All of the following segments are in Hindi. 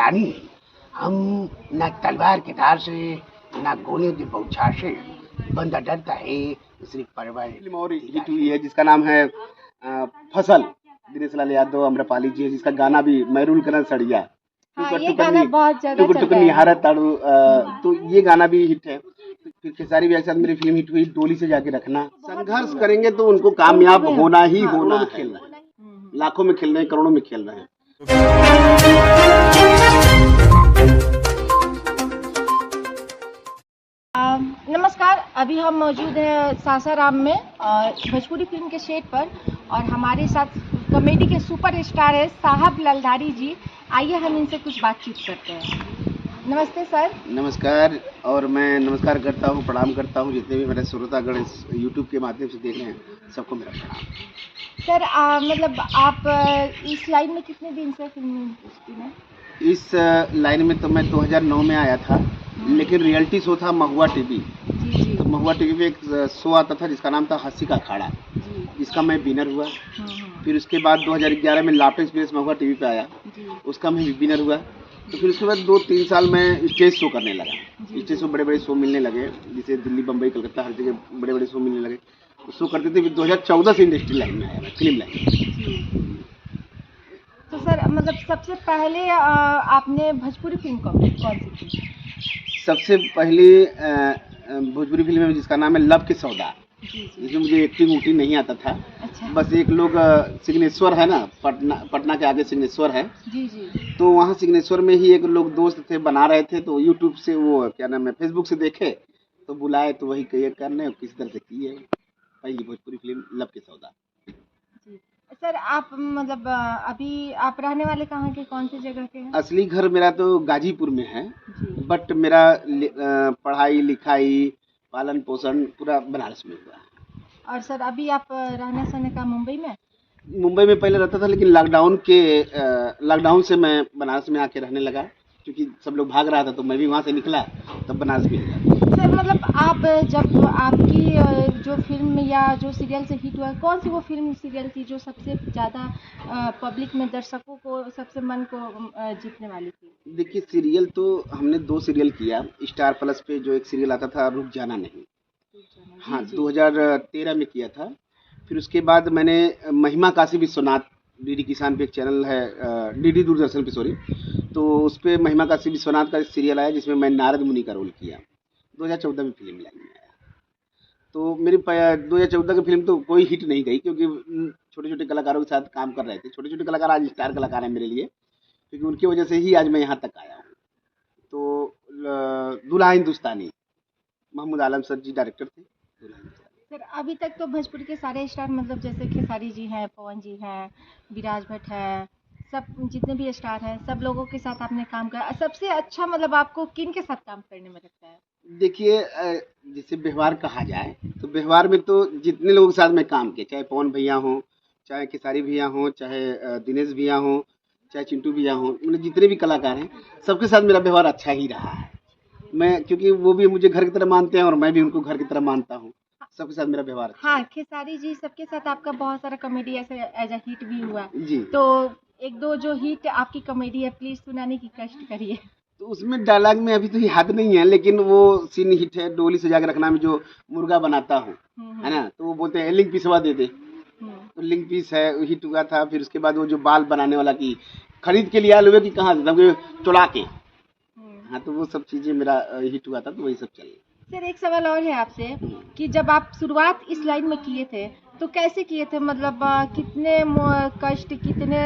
जानी नहीं। हम न तलवार के धार से न गोलियों की बौछार से, बंदा डरता है सिर्फ परवल। फिल्म और हिट हुई है जिसका नाम है फसल, दिनेश लाल यादव, अम्रपाली जी है, जिसका गाना भी मैरून कलर सड़िया, हाँ, ये गाना बहुत ज्यादा चल रहा है। निहारा ताड़ू, तो ये गाना भी हिट है। फिर खेसारी भैया के साथ मेरी फिल्म हिट हुई डोली से जाके रखना। संघर्ष करेंगे तो उनको कामयाब होना ही होना है। खेल रहे हैं, लाखों में खेल रहे हैं, करोड़ों में खेल रहे हैं। नमस्कार, अभी हम मौजूद हैं सासाराम में भोजपुरी फिल्म के सेट पर, और हमारे साथ कॉमेडी के सुपर स्टार है साहब ललधारी जी। आइए हम इनसे कुछ बातचीत करते हैं। नमस्ते सर। नमस्कार, और मैं नमस्कार करता हूँ, प्रणाम करता हूँ जितने भी मेरे श्रोतागण इस यूट्यूब के माध्यम से देख रहे हैं, सबको मेरा प्रणाम। सर मतलब आप इस लाइन में कितने दिन से फिल्म इंडस्ट्री में? इस लाइन में तो मैं 2009 में आया था, लेकिन रियलिटी शो था महुआ टीवी। जी। तो महुआ टीवी पे एक शो आता था जिसका नाम था हंसी का अखाड़ा, जिसका मैं विनर हुआ। फिर उसके बाद 2011 में लाफ्टर एक्सप्रेस महुआ टीवी पे आया, उसका मैं विनर हुआ। तो फिर उसके बाद 2-3 साल में स्टेज शो करने लगा। स्टेज शो बड़े बड़े शो मिलने लगे, जैसे दिल्ली, बम्बई, कलकत्ता, हर जगह बड़े बड़े शो मिलने लगे। तो शो करते थे। फिर 2014 से इंडस्ट्री लाइन में आया मैं, फिल्म लाइन में। तो सर मतलब सबसे पहले आपने भोजपुरी फिल्म कौन सी थी? सबसे पहली भोजपुरी फिल्म है जिसका नाम है लब के सौदा, जिसमें मुझे एक्टिंग उक्टिंग नहीं आता था। अच्छा। बस एक लोग सिग्नेश्वर है ना, पटना के आगे सिग्नेश्वर है। जी। तो वहाँ सिग्नेश्वर में ही एक लोग दोस्त थे, बना रहे थे। तो यूट्यूब से, वो क्या नाम है, फेसबुक से देखे तो बुलाए, तो वही कहिए करने और किसी तरह से की है पहली भोजपुरी फिल्म लब के सौदा। जी सर, आप मतलब अभी आप रहने वाले कहाँ के, कौन सी जगह के हैं? असली घर मेरा तो गाजीपुर में है, बट मेरा पढ़ाई लिखाई पालन पोषण पूरा बनारस में हुआ। और सर अभी आप रहने सहने का मुंबई में? मुंबई में पहले रहता था, लेकिन लॉकडाउन से मैं बनारस में आके रहने लगा, क्योंकि सब लोग भाग रहा था तो मैं भी वहाँ से निकला, तब बनारस में गया। सर मतलब आप जब आपकी जो फिल्म या जो सीरियल से हिट हुआ, कौन सी वो फिल्म सीरियल थी जो सबसे ज़्यादा पब्लिक में, दर्शकों को, सबसे मन को जीतने वाली थी? देखिए, सीरियल तो हमने 2 सीरियल किया। स्टार प्लस पे जो एक सीरियल आता था रुक जाना नहीं, हाँ, 2013 में किया था। फिर उसके बाद मैंने महिमा काशी विश्वनाथ, डीडी किसान पे एक चैनल है, डीडी दूरदर्शन पे, सॉरी, तो उस पर महिमा काशी विश्वनाथ का सीरियल आया जिसमें मैं नारद मुनि का रोल किया। 2014 में फिल्म लाइन में आया। तो मेरी 2014 की फिल्म तो कोई हिट नहीं गई, क्योंकि छोटे छोटे कलाकारों के साथ काम कर रहे थे। छोटे छोटे कलाकार आज स्टार कलाकार हैं मेरे लिए, क्योंकि उनकी वजह से ही आज मैं यहाँ तक आया हूँ। तो दूल्हा हिंदुस्तानी, महमूद आलम सर जी डायरेक्टर थे। सर अभी तक तो भोजपुरी के सारे स्टार, मतलब जैसे खेसारी जी हैं, पवन जी हैं, विराज भट्ट है, सब जितने भी स्टार हैं, सब लोगों के साथ आपने काम किया। सबसे अच्छा मतलब आपको किन के साथ काम करने में लगता है? देखिए, जैसे व्यवहार कहा जाए तो व्यवहार में तो जितने लोगों के साथ मैं काम किया, चाहे पवन भैया हों, चाहे खेसारी भैया हों, चाहे दिनेश भैया हों, चाहे चिंटू भैया हों, मतलब जितने भी कलाकार हैं, सबके साथ मेरा व्यवहार अच्छा ही रहा है। मैं, क्योंकि वो भी मुझे घर की तरह मानते हैं और मैं भी उनको घर की तरह मानता हूँ। सबके साथ मेरा व्यवहार अच्छा हाँ, खेसारी जी सबके साथ आपका बहुत सारा कॉमेडी ऐसे एज अ हिट भी हुआ जी। तो एक दो जो हिट आपकी कॉमेडी है, प्लीज सुनाने की कष्ट करिए। तो उसमें डायलॉग में अभी तो याद नहीं है, लेकिन वो सीन हिट है, डोली सजा के रखना में जो मुर्गा बनाता हूँ, है ना, तो वो बोलते हैं लिंग पीसवा दे दे, तो लिंग पीस है, हिट हुआ था। फिर उसके बाद वो जो बाल बनाने वाला की खरीद के लिया लोगे कि कहाँ से, चुरा के, हाँ, तो वो सब चीजें मेरा हिट हुआ था, तो वही सब चल। सर एक सवाल और है आपसे कि जब आप शुरुआत इस लाइन में किए थे तो कैसे किए थे, मतलब कितने कष्ट, कितने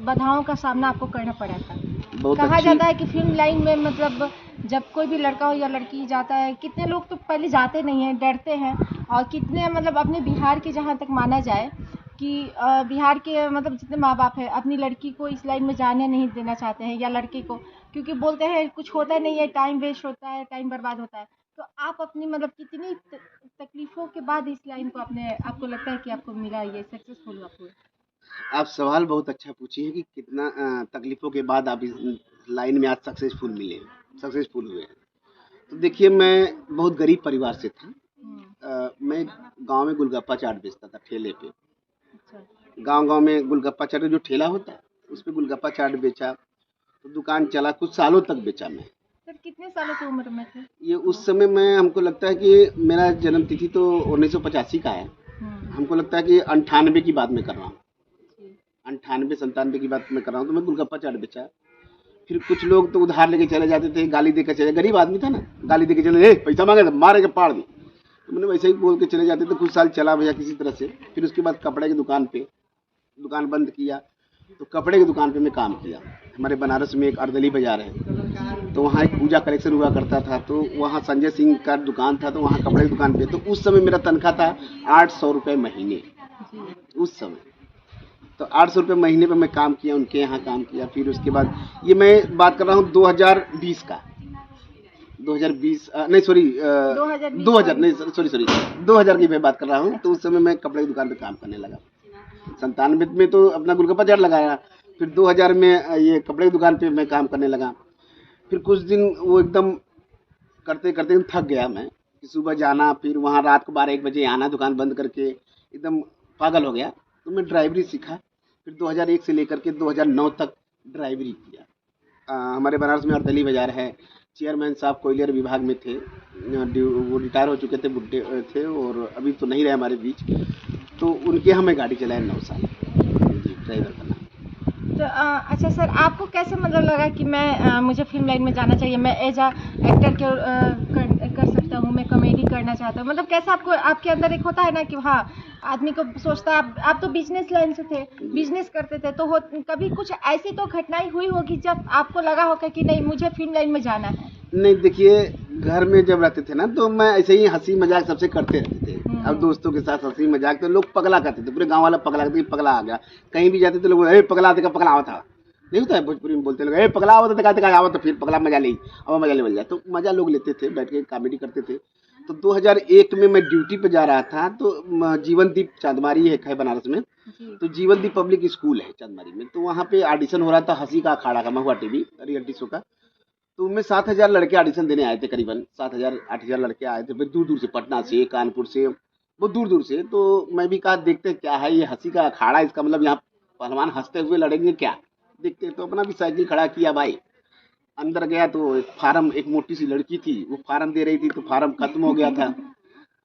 बाधाओं का सामना आपको करना पड़ा था? कहा जाता है कि फिल्म लाइन में मतलब जब कोई भी लड़का हो या लड़की जाता है, कितने लोग तो पहले जाते नहीं हैं, डरते हैं, और कितने मतलब अपने बिहार के, जहाँ तक माना जाए कि बिहार के मतलब जितने माँ बाप हैं अपनी लड़की को इस लाइन में जाने नहीं देना चाहते हैं, या लड़के को, क्योंकि बोलते हैं कुछ होता नहीं है, टाइम वेस्ट होता है, टाइम बर्बाद होता है। तो आप अपनी मतलब कितनी तकलीफों के बाद इस लाइन को आपको लगता है कि आपको मिला, ये सक्सेसफुल हुआ पूरा? आप सवाल बहुत अच्छा पूछे हैं कि कितना तकलीफों के बाद आप इस लाइन में आज सक्सेसफुल हुए हैं। तो देखिए, मैं बहुत गरीब परिवार से था। मैं गांव में गोलगप्पा चाट बेचता था ठेले पे। गांव गांव में गोलगप्पा चाट, जो ठेला होता है उस पे गोलगप्पा चाट बेचा। तो दुकान चला, कुछ सालों तक बेचा मैं। सर कितने सालों की उम्र में थे? ये उस समय में हमको लगता है कि मेरा जन्म तिथि तो 1985 का है। हमको लगता है कि 98 की बात मैं कर रहा हूँ, 98-97 की बात मैं कर रहा हूँ। तो मैं गोलगप्पा चाट बेचा। फिर कुछ लोग तो उधार लेके चले जाते थे, गाली देकर चले, गरीब आदमी था ना, गाली देके चले, ए पैसा मांगे तो मारे के पाड़ दी। तो मैंने वैसे ही बोल के चले जाते थे। कुछ साल चला भैया किसी तरह से। फिर उसके बाद कपड़े की दुकान बंद किया, तो कपड़े की दुकान पे मैं काम किया। हमारे बनारस में एक अर्दली बाजार है, तो वहाँ एक पूजा कलेक्शन हुआ करता था, तो वहाँ संजय सिंह का दुकान था, तो वहाँ कपड़े की दुकान पे। तो उस समय मेरा तनख्वाह था 800 रुपये महीने। उस समय तो 800 रुपये महीने पे मैं काम किया, उनके यहाँ काम किया। फिर उसके बाद ये मैं बात कर रहा हूँ 2020 का, 2020 नहीं सॉरी 2000 नहीं सॉरी 2000 की मैं बात कर रहा हूँ। तो उस समय मैं कपड़े की दुकान पे काम करने लगा। 97 में तो अपना गोलगप्पा चाट लगाया। फिर 2000 में ये कपड़े की दुकान पे मैं काम करने लगा। फिर कुछ दिन वो एकदम करते करते थक गया मैं, कि सुबह जाना, फिर वहाँ रात को 12-1 बजे आना, दुकान बंद करके एकदम पागल हो गया। तो मैं ड्राइवरी सीखा। फिर 2001 से लेकर के 2009 तक ड्राइवरी किया। हमारे बनारस में अर्दली बाजार है, चेयरमैन साहब कोयलियर विभाग में थे, वो रिटायर हो चुके थे, बुढ़े थे, और अभी तो नहीं रहे हमारे बीच। तो उनके यहाँ मैं गाड़ी चलाया 9 साल जी, ड्राइवर का नाम। तो अच्छा सर, आपको कैसे मतलब लगा कि मैं मुझे फिल्म लाइन में जाना चाहिए, मैं एज एक्टर कर सकता हूँ, मैं कॉमेडी करना चाहता हूँ, मतलब कैसा आपको, आपके अंदर एक होता है ना कि हाँ आदमी को सोचता है। आप तो बिजनेस लाइन से थे, बिजनेस करते थे, तो कभी कुछ ऐसी तो घटनाएं हुई होगी जब आपको लगा होगा कि नहीं मुझे फिल्म लाइन में जाना है? नहीं देखिए, घर में जब रहते थे ना, तो मैं ऐसे ही हंसी मजाक सबसे करते रहते थे। अब दोस्तों के साथ हंसी मजाक, तो लोग पगला करते थे, पूरे गांव वाला पगला करते, पगला आ गया। कहीं भी जाते थे लोग, ए पगला देखा, पगला आवत था, नहीं होता है भोजपुरी में बोलते लोग, ए पगला आवत देखा आवत, तो फिर पगला मजा ले, अब मजा ले, मिल जाए। तो मजा लोग लेते थे, बैठ के कॉमेडी करते थे। तो 2001 में मैं ड्यूटी पे जा रहा था, तो जीवनदीप चांदमारी एक है बनारस में, तो जीवनदीप पब्लिक स्कूल है चांदमारी में। तो वहाँ पे ऑडिशन हो रहा था हंसी का अखाड़ा का, महुआ टीवी रियलिटी शो का। तो उनमें 7,000 लड़के ऑडिशन देने आए थे, करीबन 7,000-8,000 लड़के आए थे, फिर दूर दूर से, पटना से, कानपुर से, बहुत दूर दूर से। तो मैं भी कहा देखते क्या है ये हंसी का अखाड़ा, इसका मतलब यहाँ पहलवान हंसते हुए लड़ेंगे क्या, देखते। तो अपना भी साइकिल खड़ा किया भाई, अंदर गया तो एक फार्म, एक मोटी सी लड़की थी, वो फार्म दे रही थी, तो फार्म खत्म हो गया था।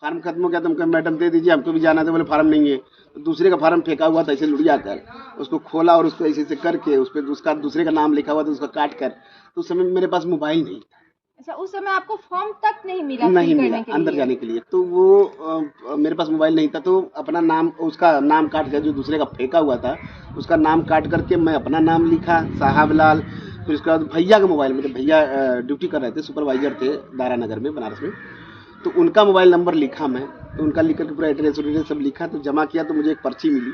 फार्म खत्म हो गया तो हमको, मैडम दे दीजिए, हमको भी जाना था। बोले फार्म नहीं है। तो दूसरे का फार्म फेंका हुआ था, ऐसे लुढ़िया कर उसको खोला, और उसको ऐसे ऐसे करके उस पर उसका दूसरे का नाम लिखा हुआ था, उसका काट कर। तो उस समय मेरे पास मोबाइल नहीं था। अच्छा, उस समय आपको फॉर्म तक नहीं मिला? नहीं मिला अंदर जाने के लिए। तो वो मेरे पास मोबाइल नहीं था, तो अपना नाम, उसका नाम काट कर, जो दूसरे का फेंका हुआ था उसका नाम काट करके मैं अपना नाम लिखा, साहब लाल। फिर उसके बाद भैया का मोबाइल, मतलब भैया ड्यूटी कर रहे थे, सुपरवाइजर थे दारा नगर में, बनारस में। तो उनका मोबाइल नंबर लिखा मैं, तो उनका लिख करके पूरा एड्रेस सब लिखा, तो जमा किया। तो मुझे एक पर्ची मिली,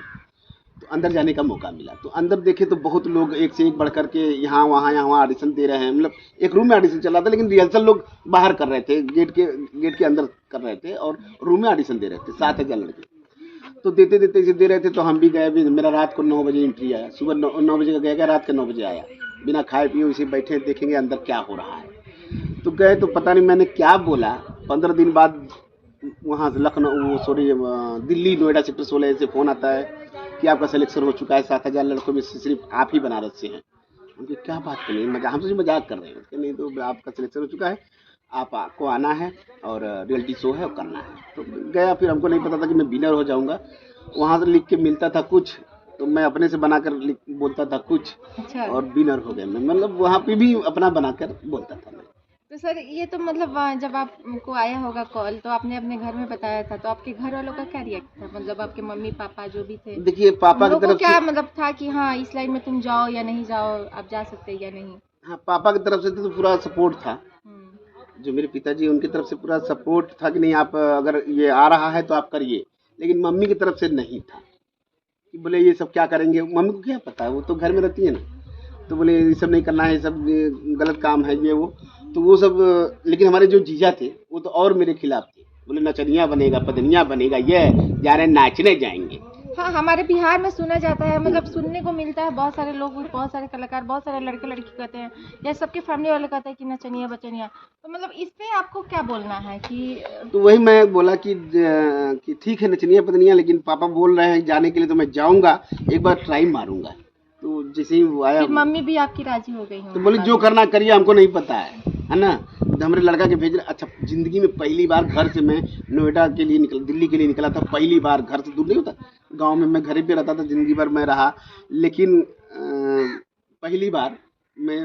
तो अंदर जाने का मौका मिला। तो अंदर देखे तो बहुत लोग एक से एक बढ़ करके यहाँ वहाँ ऑडिशन दे रहे हैं। मतलब एक रूम में ऑडिशन चल रहा था, लेकिन रिहर्सल लोग बाहर कर रहे थे, गेट के अंदर कर रहे थे, और रूम में ऑडिशन दे रहे थे 7,000 लड़के। तो देते देते इसे दे रहे थे। तो हम भी गए भी, मेरा रात को 9 बजे एंट्री आया, सुबह 9 बजे का गया, रात के 9 बजे आया, बिना खाए पिए इसे बैठे देखेंगे अंदर क्या हो रहा है। तो गए, तो पता नहीं मैंने क्या बोला। 15 दिन बाद वहाँ से लखनऊ, सॉरी दिल्ली, नोएडा सेक्टर 16 से फ़ोन आता है कि आपका सिलेक्शन हो चुका है, 7,000 लड़कों में से सिर्फ आप ही बनारस से हैं। उनकी क्या बात कर रहे हैं, हमसे मजाक कर रहे हैं। उसके नहीं, तो आपका सिलेक्शन हो चुका है, आपको आना है, और रियलिटी शो है, और करना है। तो गया। फिर हमको नहीं पता था कि मैं विनर हो जाऊँगा। वहाँ से लिख के मिलता था कुछ, तो मैं अपने से बनाकर बोलता था कुछ। अच्छा। और विनर हो गया मैं, मतलब वहाँ पे भी अपना बनाकर बोलता था मैं। तो सर ये तो मतलब जब आपको आया होगा कॉल, तो आपने अपने घर में बताया था, तो आपके घर वालों का क्या रिएक्ट था, मतलब आपके मम्मी पापा जो भी थे? देखिए, पापा की तरफ क्या मतलब था कि हाँ इस लाइन में तुम जाओ या नहीं जाओ, आप जा सकते या नहीं? हाँ, पापा की तरफ से तो पूरा सपोर्ट था। जो मेरे पिताजी, उनकी तरफ से पूरा सपोर्ट था कि नहीं, आप अगर ये आ रहा है तो आप करिए। लेकिन मम्मी की तरफ से नहीं था, कि बोले ये सब क्या करेंगे, मम्मी को क्या पता है, वो तो घर में रहती है ना। तो बोले ये सब नहीं करना है, ये सब गलत काम है, ये वो। तो वो सब। लेकिन हमारे जो जीजा थे वो तो और मेरे खिलाफ थे, बोले नचनिया बनेगा, पदनिया बनेगा, ये जा रहे नाचने जाएंगे। हाँ, हमारे बिहार में सुना जाता है, मतलब सुनने को मिलता है, बहुत सारे लोग, बहुत सारे कलाकार, बहुत सारे लड़के लड़की कहते हैं, या सबके फैमिली वाले कहते हैं कि नचनिया बचनिया। तो मतलब इस पे आपको क्या बोलना है कि? तो वही मैं बोला कि ठीक है नचनिया पदनिया, लेकिन पापा बोल रहे हैं जाने के लिए, तो मैं जाऊंगा, एक बार ट्राई मारूंगा। तो जैसे ही वो आया फिर मम्मी भी आपकी राजी हो गई तो होंगी बोले बाद जो में। करना करिए, हमको नहीं पता है ना। तो हमारे लड़का के भेज रहे। अच्छा, जिंदगी में पहली बार घर से मैं नोएडा के लिए निकला, दिल्ली के लिए निकला था। पहली बार, घर से दूर नहीं होता, गांव में मैं घर पे रहता था, जिंदगी भर मैं रहा, लेकिन पहली बार मैं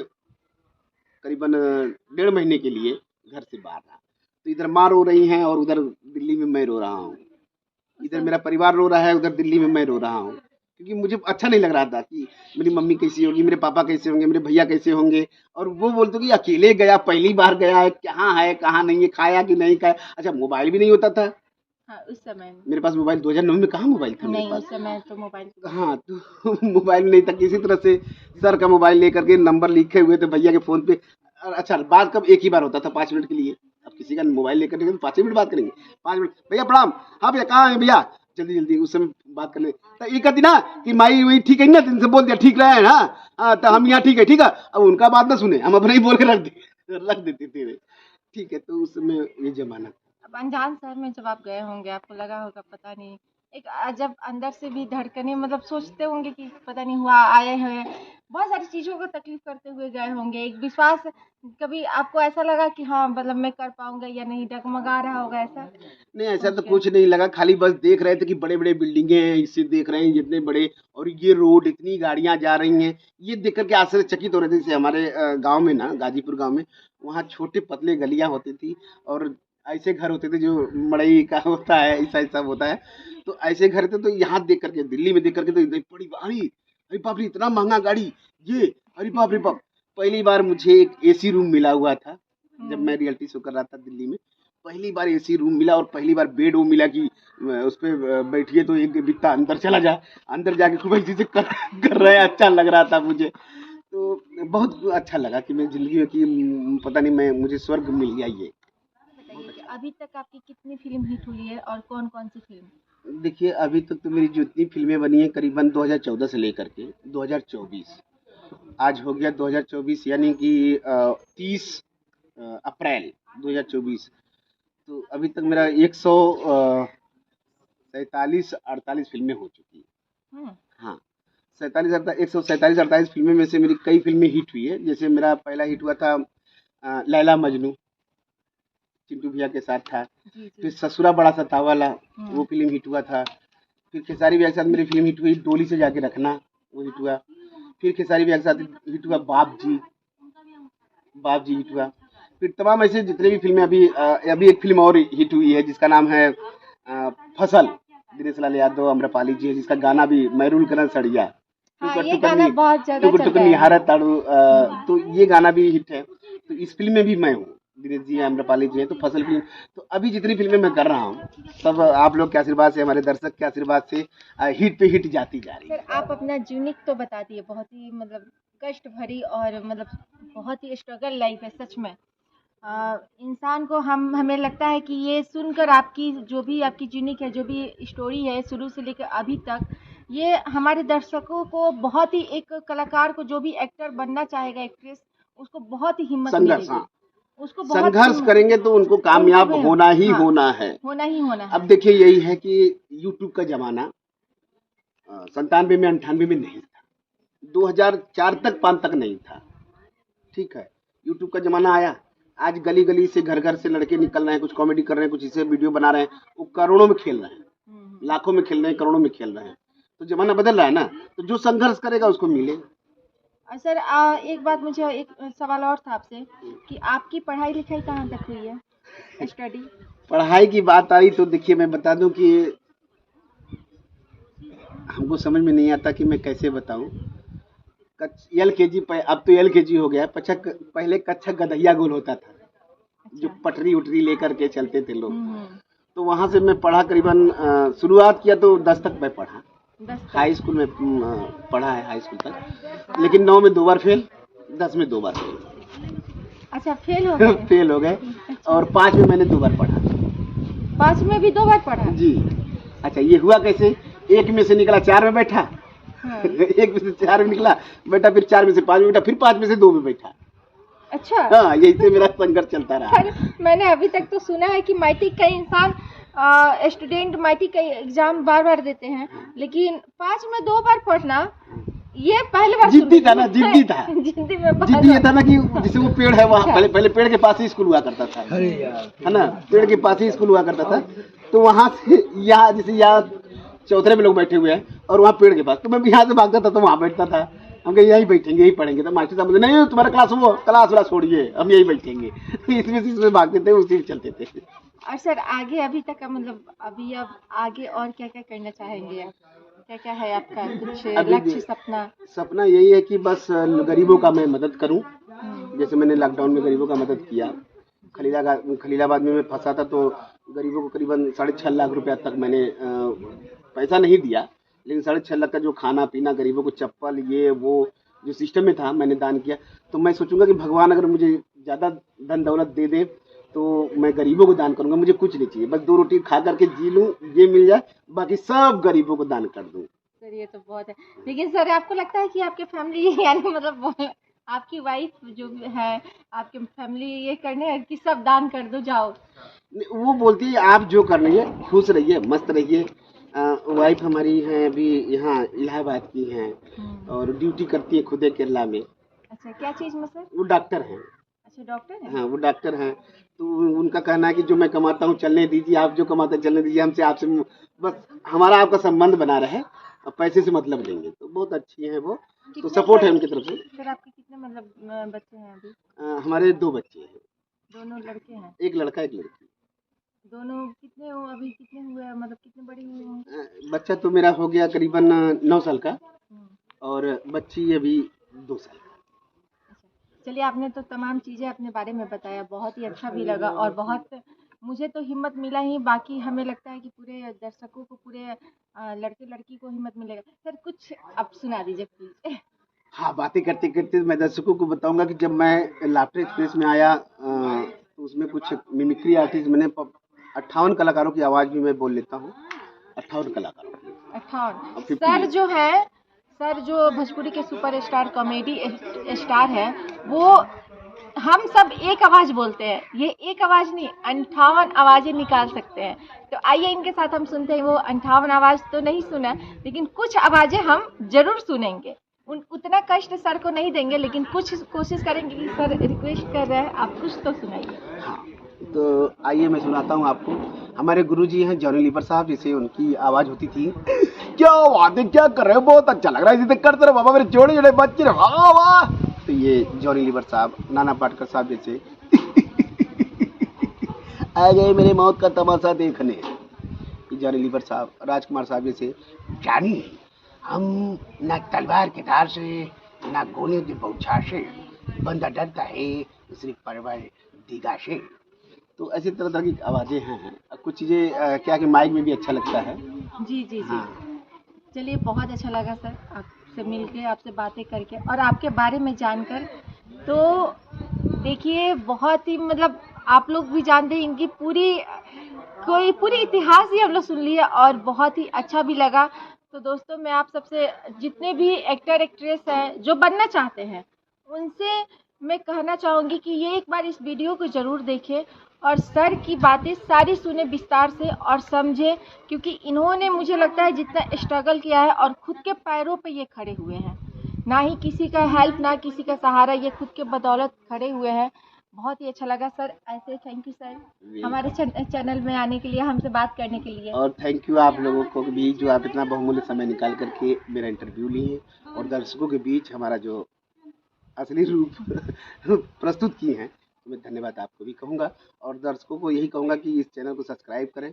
करीबन 1.5 महीने के लिए घर से बाहर रहा। तो इधर माँ रो रही हैं और उधर दिल्ली में मैं रो रहा हूँ। इधर मेरा परिवार रो रहा है, उधर दिल्ली में मैं रो रहा हूँ, क्योंकि मुझे अच्छा नहीं लग रहा था कि मेरी मम्मी कैसी होगी, मेरे पापा कैसे होंगे, मेरे भैया कैसे होंगे। और वो बोलते कि अकेले गया, पहली बार गया है, कहाँ है कहाँ नहीं है, खाया कि नहीं खाया। अच्छा, मोबाइल भी नहीं होता था हाँ, उस समय में। मेरे पास। मोबाइल 2009 में कहाँ मोबाइल था मेरे नहीं, पास। उस समय तो मोबाइल। हाँ, तो मोबाइल नहीं था। किसी तरह से सर का मोबाइल लेकर के नंबर लिखे हुए थे भैया के फोन पे। और अच्छा, बात कब एक ही बार होता था, 5 मिनट के लिए। अब किसी का मोबाइल लेकर के 5 मिनट बात करेंगे, 5 मिनट, भैया प्रणाम, हाँ भैया कहाँ है भैया, जल्दी जल्दी उस समय बात कर ले। तो ये कहती ना कि माई वही ठीक है ना, तुमसे बोल दिया ठीक रहा है ना, हाँ तो हम यहाँ ठीक है, ठीक है। अब उनका बात ना सुने, हम अपना ही बोल के रख देते थे। ठीक है, तो उस समय ये जमाना। अब अनजान शहर में जब आप गए होंगे, आपको लगा होगा पता नहीं, एक जब अंदर से भी धड़कने मतलब सोचते होंगे कि पता नहीं हुआ, आए हैं, बहुत सारी चीज़ों को तकलीफ करते हुए गए होंगे। एक विश्वास, कभी आपको ऐसा लगा कि हाँ मतलब मैं कर पाऊंगा या नहीं, डगमगा रहा होगा ऐसा? नहीं, ऐसा तो कुछ नहीं लगा। खाली बस देख रहे थे कि बड़े बड़े बिल्डिंगे हैं, इससे देख रहे हैं जितने बड़े, और ये रोड, इतनी गाड़ियां जा रही हैं, ये देख करके आश्चर्यचकित हो रहे थे। जैसे हमारे गांव में ना, गाजीपुर गांव में, वहाँ छोटे पतले गलियां होती थी और ऐसे घर होते थे जो मड़ई का होता है, ऐसा ऐसा होता है। तो ऐसे घर थे। तो यहाँ देख करके, दिल्ली में देख करके तो इतनी बड़ी गाड़ी, अरे बाप रे, इतना महंगा गाड़ी, ये अरे बाप रे बाप। पहली बार मुझे एक एसी रूम मिला हुआ था जब मैं रियलिटी शो कर रहा था दिल्ली में। पहली बार एसी रूम मिला और पहली बार बेड वो मिला कि उस पे बैठिए तो एक बित्ता अंदर चला जा, अंदर जाके खूब ऐसे कर रहे हैं। अच्छा लग रहा था मुझे, तो बहुत अच्छा लगा कि मैं जिंदगी में कि पता नहीं, मैं मुझे स्वर्ग मिल गया ये। बताइए कि अभी तक आपकी कितनी फिल्म हिट हुई है और कौन कौन सी फिल्म? देखिए, अभी तक तो मेरी जितनी फिल्में बनी हैं करीबन 2014 से लेकर के 2024, आज हो गया 2024, यानी कि 30 अप्रैल 2024। तो अभी तक मेरा 147-48 फिल्में हो चुकी हैं। हम्म, हाँ, 147-48 फिल्में में से मेरी कई फिल्में हिट हुई है। जैसे मेरा पहला हिट हुआ था लैला मजनू, चिंटू भैया के साथ था। जी फिर जी। ससुरा बड़ा सतावाला, वो फिल्म हिट हुआ था। फिर खेसारी भैया के साथ मेरी फिल्म हिट हुई डोली से जाके रखना, वो हिट हुआ। फिर खेसारी भैया के साथ हिट हुआ बाप जी हिट हुआ। फिर तमाम ऐसे जितने भी फिल्में, अभी एक फिल्म और हिट हुई है जिसका नाम है फसल, दिनेश लाल यादव, अम्रपाली जी है, जिसका गाना भी मैरूल करण सड़िया, हाँ, ये गाना बहुत ज्यादा चल रहा है। निहारत ताड़ू, तो ये गाना भी हिट है। तो इस फिल्म में भी मैं हूँ, दिनेश जी हैं, अम्रपाली जी हैं। तो फसल फिल्म, तो अभी जितनी फिल्में मैं कर रहा हूँ सब आप लोग के आशीर्वाद से, हमारे दर्शक के आशीर्वाद से हिट पे हिट जाती जा रही है। सर, आप अपना यूनिक तो बता दिए, बहुत ही मतलब कष्ट भरी और मतलब बहुत ही स्ट्रगल लाइफ है सच में। इंसान को हमें लगता है कि ये सुनकर आपकी जो भी आपकी यूनिक है, जो भी स्टोरी है शुरू से लेकर अभी तक, ये हमारे दर्शकों को बहुत ही, एक कलाकार को जो भी एक्टर बनना चाहेगा, एक्ट्रेस, उसको बहुत ही हिम्मत संघर्ष, मिलेगी। हाँ, उसको बहुत संघर्ष हिम्मत- करेंगे तो उनको कामयाब उनको भी- होना ही हाँ, होना है। होना ही होना है। अब देखिए, यही है कि यूट्यूब का जमाना 97 में 98 में नहीं था, 2004 तक 5 तक नहीं था। ठीक है, यूट्यूब का जमाना आया। आज गली गली से, घर घर से लड़के निकल रहे हैं, कुछ कॉमेडी कर रहे हैं, कुछ इसे वीडियो बना रहे हैं, वो करोड़ों में खेल रहे हैं, लाखों में खेल रहे हैं, करोड़ों में खेल रहे हैं। तो जमाना बदल रहा है ना, तो जो संघर्ष करेगा उसको मिलेगा। सर, एक बात, मुझे एक सवाल और था आपसे कि आपकी पढ़ाई लिखाई कहाँ तक हुई है, स्टडी? पढ़ाई की बात आई तो देखिए, मैं बता दूं कि हमको समझ में नहीं आता कि मैं कैसे बताऊं। LKG पे, अब तो LKG हो गया, पहले कच्चा गधैया गोल होता था, जो पटरी उटरी लेकर के चलते थे लोग। तो वहाँ से मैं पढ़ा, करीबन शुरुआत किया तो 10 तक मैं पढ़ा, 10 हाई स्कूल में पढ़ा है, हाई स्कूल तक। लेकिन 9 में 2 बार फेल, 10 में 2 बार फेल। अच्छा, फेल हो गए? फेल हो गए। और 5 में मैंने 2 बार पढ़ा। 5 में भी 2 बार पढ़ा? जी। अच्छा, ये हुआ कैसे? 1 में से निकला 4 में बैठा, हाँ। 1 में से 4 में निकला बैठा, फिर 4 में से 5 में बैठा, फिर 5 में से 2 में बैठा। अच्छा। हाँ, यही से मेरा संघर्ष चलता रहा। मैंने अभी तक तो सुना है कि मैट्रिक का इंसान, स्टूडेंट मैट्रिक का एग्जाम बार बार देते हैं, लेकिन 5 में 2 बार पढ़ना, ये पहली बार जिद्दी था ना, जिद्दी था। जिद्दी में बात जिद्दी ये था ना कि जैसे वो पेड़ है वहाँ, पहले पेड़ के पास ही स्कूल हुआ करता था, अरे यार, है ना, पेड़ के पास ही स्कूल हुआ करता था। तो वहाँ से यहाँ, जैसे यहाँ चौथरे में लोग बैठे हुए हैं और वहाँ पेड़ के पास, तो मैं भी यहाँ से भागता था तो वहाँ बैठता था। हम कहे यहीं बैठेंगे, यहीं पढ़ेंगे। तो मास्टर साहब बोले नहीं तुम्हारा क्लास वाला छोड़िए, हम यहीं बैठेंगे। इसमें भागते थे, उसी में चलते थे। और सर आगे अभी तक का मतलब अभी अब आगे और क्या क्या करना चाहेंगे आप? क्या क्या है आपका कुछ अभी लक्ष्य, सपना? सपना यही है कि बस गरीबों का मैं मदद करूं। जैसे मैंने लॉकडाउन में गरीबों का मदद किया। खलीलाबाद में मैं फंसा था तो गरीबों को करीबन 6.5 लाख रुपया तक मैंने पैसा नहीं दिया, लेकिन 6.5 लाख का जो खाना पीना, गरीबों को चप्पल, ये वो जो सिस्टम में था मैंने दान किया। तो मैं सोचूंगा कि भगवान अगर मुझे ज़्यादा धन दौलत दे दे तो मैं गरीबों को दान करूंगा। मुझे कुछ नहीं चाहिए, बस 2 रोटी खा करके जी लूँ, ये मिल जाए, बाकी सब गरीबों को दान कर दूँ। सर ये तो बहुत है, लेकिन सर आपको लगता है कि आपके फैमिली यानी मतलब आपकी वाइफ जो है, आपके फैमिली ये करने कि सब दान कर दो जाओ? वो बोलती है आप जो कर रही है खुश रहिए, मस्त रहिए। वाइफ हमारी हैं अभी यहाँ इलाहाबाद की हैं और ड्यूटी करती है खुदे केरला में। अच्छा, क्या चीज़ में सर? वो डॉक्टर हैं। अच्छा, डॉक्टर है। हाँ, वो डॉक्टर हैं। तो उनका कहना है कि जो मैं कमाता हूँ चलने दीजिए, आप जो कमाते हैं चलने दीजिए, हमसे आपसे बस हमारा आपका संबंध बना रहे और पैसे से मतलब लेंगे। तो बहुत अच्छी हैं वो, तो सपोर्ट है उनकी तरफ से। सर आपके कितने मतलब बच्चे हैं अभी? हमारे 2 बच्चे हैं, दोनों लड़के हैं? एक लड़का एक लड़की। दोनों कितने हो अभी, कितने हुए मतलब कितने बड़े हुए होंगे? बच्चा तो मेरा हो गया करीबन 9 साल का और बच्ची अभी 2 साल का। चलिए, आपने तो तमाम चीज़ें अपने बारे में बताया, बहुत ही अच्छा भी लगा और बहुत मुझे तो हिम्मत मिला ही, बाकी हमें लगता है कि पूरे दर्शकों को, पूरे लड़के लड़की को हिम्मत मिलेगा। सर कुछ आप सुना दीजिए प्लीज। हाँ, बातें करते करते मैं दर्शकों को बताऊंगा कि जब मैं लाफ्टर एक्सप्रेस में आया तो उसमें कुछ मिमिक्री आर्टिस्ट, मैंने 58 कलाकारों की आवाज़ भी मैं बोल लेता हूँ। 58 कलाकारों की। 58 सर जो है, सर जो भोजपुरी के सुपरस्टार कॉमेडी स्टार है, वो हम सब एक आवाज़ बोलते हैं, ये एक आवाज़ नहीं 58 आवाज़ें निकाल सकते हैं। तो आइए इनके साथ हम सुनते हैं। वो 58 आवाज़ तो नहीं सुना, लेकिन कुछ आवाज़ें हम जरूर सुनेंगे। उतना कष्ट सर को नहीं देंगे, लेकिन कुछ कोशिश करेंगे कि सर रिक्वेस्ट कर रहे हैं, आप कुछ तो सुनाइए। हाँ, तो आइए मैं सुनाता हूँ आपको। हमारे गुरुजी हैं जॉनी लीवर साहब, जैसे उनकी आवाज़ होती थी, क्या बात है, क्या कर रहे हो, बहुत अच्छा लग रहा है, जिसे करते रहो बाबा, मेरे छोटे छोटे बच्चे, वाह वाह। तो ये जॉनी लीवर साहब, नाना पाटेकर साहब जैसे आ गए मेरे मौत का तमाशा देखने, जॉनी लीवर साहब, राजकुमार साहब जैसे। जानी हम न तलवार के धार से, न गोलियों की बौछार से, बंदा डरता है सिर्फ परवर दिगा से। तो ऐसी तरह तरह की आवाज़ें हैं। कुछ चीज़ें क्या कि माइक में भी अच्छा लगता है। जी जी जी। हाँ। चलिए, बहुत अच्छा लगा सर आपसे मिलके, आपसे बातें करके और आपके बारे में जानकर। तो देखिए, बहुत ही मतलब आप लोग भी जानते हैं, इनकी पूरी इतिहास ही हम लोग सुन लिए और बहुत ही अच्छा भी लगा। तो दोस्तों, मैं आप सबसे, जितने भी एक्टर एक्ट्रेस हैं जो बनना चाहते हैं, उनसे मैं कहना चाहूँगी कि ये एक बार इस वीडियो को ज़रूर देखें और सर की बातें सारी सुने विस्तार से और समझें, क्योंकि इन्होंने मुझे लगता है जितना स्ट्रगल किया है और खुद के पैरों पे ये खड़े हुए हैं, ना ही किसी का हेल्प, ना किसी का सहारा, ये खुद के बदौलत खड़े हुए हैं। बहुत ही अच्छा लगा सर, ऐसे थैंक यू सर हमारे चैनल में आने के लिए, हमसे बात करने के लिए। और थैंक यू आप लोगों को भी, जो आप इतना बहुमूल्य समय निकाल करके मेरा इंटरव्यू लिए और दर्शकों के बीच हमारा जो असली रूप प्रस्तुत किए हैं। तो मैं धन्यवाद आपको भी कहूँगा और दर्शकों को यही कहूँगा कि इस चैनल को सब्सक्राइब करें,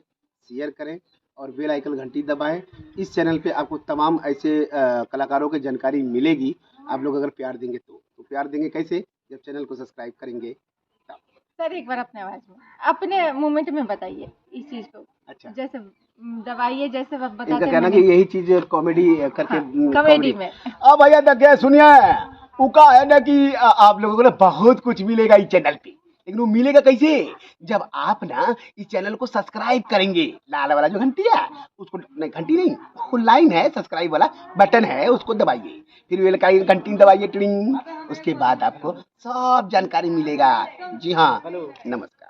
शेयर करें और बेल आइकन घंटी दबाएं। इस चैनल पे आपको तमाम ऐसे कलाकारों की जानकारी मिलेगी, आप लोग अगर प्यार देंगे तो प्यार देंगे कैसे, जब चैनल को सब्सक्राइब करेंगे। सर एक बार अपने आवाज़ में, अपने मोमेंट में बताइए इस चीज़ को। अच्छा, जैसे दबाइए, जैसे आप बताते इनका हैं। कहना कि यही चीज कॉमेडी करके, कॉमेडी में। अब भैया देखिए, सुनिए, उका है ना कि आप लोगों को ना बहुत कुछ मिलेगा इस चैनल पे, लेकिन वो मिलेगा कैसे, जब आप ना इस चैनल को सब्सक्राइब करेंगे। लाल वाला जो घंटी है उसको, नहीं घंटी नहीं, वो लाइन है, सब्सक्राइब वाला बटन है, उसको दबाइए, फिर बेल का घंटी दबाइए, टिंग, उसके बाद आपको सब जानकारी मिलेगा। जी हाँ, नमस्कार।